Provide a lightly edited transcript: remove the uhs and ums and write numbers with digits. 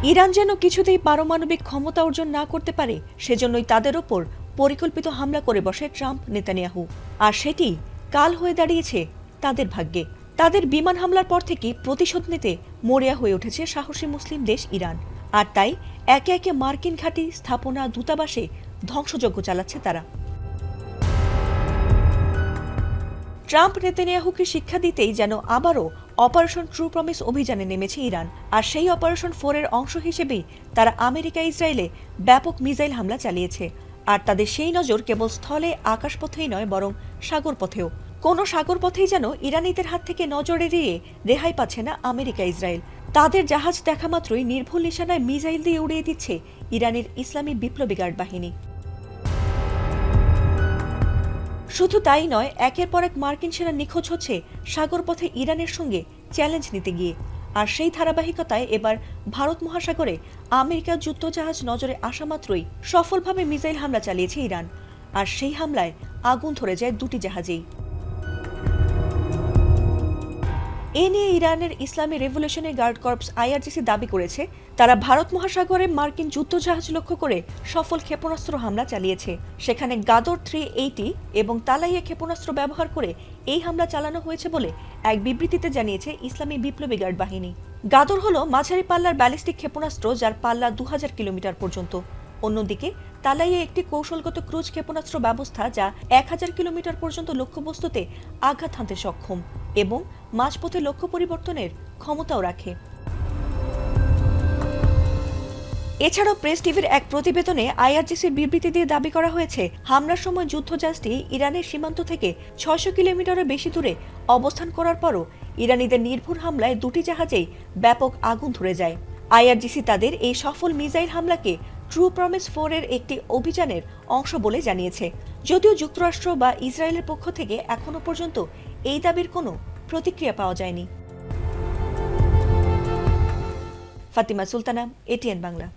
Iran যেন কিছুতেই পারমাণবিক ক্ষমতা অর্জন না করতে পারে, সেজন্যই তাদের ওপর পরিকল্পিত হামলা করে বসে ট্রাম্প নেতানিয়াহু। আর সেটি কাল হয়ে দাঁড়িয়েছে তাদের ভাগ্যে। তাদের বিমান হামলার পর থেকে প্রতিশোধ নিতে মরিয়া হয়ে উঠেছে সাহসী মুসলিম দেশ ইরান। আর তাই একে একে মার্কিন ঘাঁটি, স্থাপনা, দূতাবাসে ধ্বংসযজ্ঞ চালাচ্ছে তারা। ট্রাম্প নেতানিয়াহুকে শিক্ষা দিতেই যেন আবারও অপারেশন ট্রু প্রমিস অভিযানে নেমেছে ইরান। আর সেই অপারেশন 4 এর অংশ হিসেবেই তারা আমেরিকা ইসরায়েলে ব্যাপক মিসাইল হামলা চালিয়েছে। আর তাদের সেই নজর কেবল স্থলে, আকাশপথেই নয়, বরং সাগরপথেও। কোনো সাগরপথেই যেন ইরানিদের হাত থেকে নজর এড়িয়ে রেহাই পাচ্ছে না আমেরিকা ইসরায়েল। তাদের জাহাজ দেখা মাত্রই নির্ভুল নিশানায় মিসাইল দিয়ে উড়িয়ে দিচ্ছে ইরানের ইসলামী বিপ্লবী গার্ড বাহিনী। শুধু তাই নয়, একের পর এক মার্কিন সেনা নিখোঁজ হচ্ছে সাগরপথে ইরানের সঙ্গে চ্যালেঞ্জ নিতে গিয়ে। আর সেই ধারাবাহিকতায় এবার ভারত মহাসাগরে আমেরিকার যুদ্ধজাহাজ নজরে আসা মাত্রই সফলভাবে মিসাইল হামলা চালিয়েছে ইরান। আর সেই হামলায় আগুন ধরে যায় দুটি জাহাজেই। এ নিয়ে ইরানের ইসলামী রেভলিউশনারি গার্ড কর্পস IRGC দাবি করেছে, তারা ভারত মহাসাগরে মার্কিন যুদ্ধজাহাজ লক্ষ্য করে সফল ক্ষেপণাস্ত্র হামলা চালিয়েছে। সেখানে গাদর 380 এবং তালাইয়া ক্ষেপণাস্ত্র ব্যবহার করে এই হামলা চালানো হয়েছে বলে এক বিবৃতিতে জানিয়েছে ইসলামী বিপ্লবী গার্ড বাহিনী। গাদর হল মাঝারি পাল্লার ব্যালিস্টিক ক্ষেপণাস্ত্র, যার পাল্লা 2000 কিলোমিটার পর্যন্ত। অন্যদিকে তালাইয়া একটি কৌশলগত ক্রুজ ক্ষেপণাস্ত্র ব্যবস্থা, যা 1000 কিলোমিটার পর্যন্ত লক্ষ্যবস্তুতে আঘাত হানতে সক্ষম এবং মাঝপথে লক্ষ্য পরিবর্তনের ক্ষমতাও রাখে। এছাড়াও প্রেস টিভির এক প্রতিবেদনে IRGCর বিবৃতি দিয়ে দাবি করা হয়েছে, হামলার সময় যুদ্ধজাহাজটি ইরানের সীমান্ত থেকে 600 কিলোমিটারের বেশি দূরে অবস্থান করার পরও ইরানিদের নির্ভুল হামলায় দুটি জাহাজেই ব্যাপক আগুন ধরে যায়। IRGC তাদের এই সফল মিসাইল হামলাকে ট্রু প্রমিস 4 এর একটি অভিযানের অংশ বলে জানিয়েছে। যদিও যুক্তরাষ্ট্র বা ইসরায়েলের পক্ষ থেকে এখনো পর্যন্ত এই দাবির কোনো প্রতিক্রিয়া পাওয়া যায়নি। ফাতিমা সুলতানা, ATN বাংলা।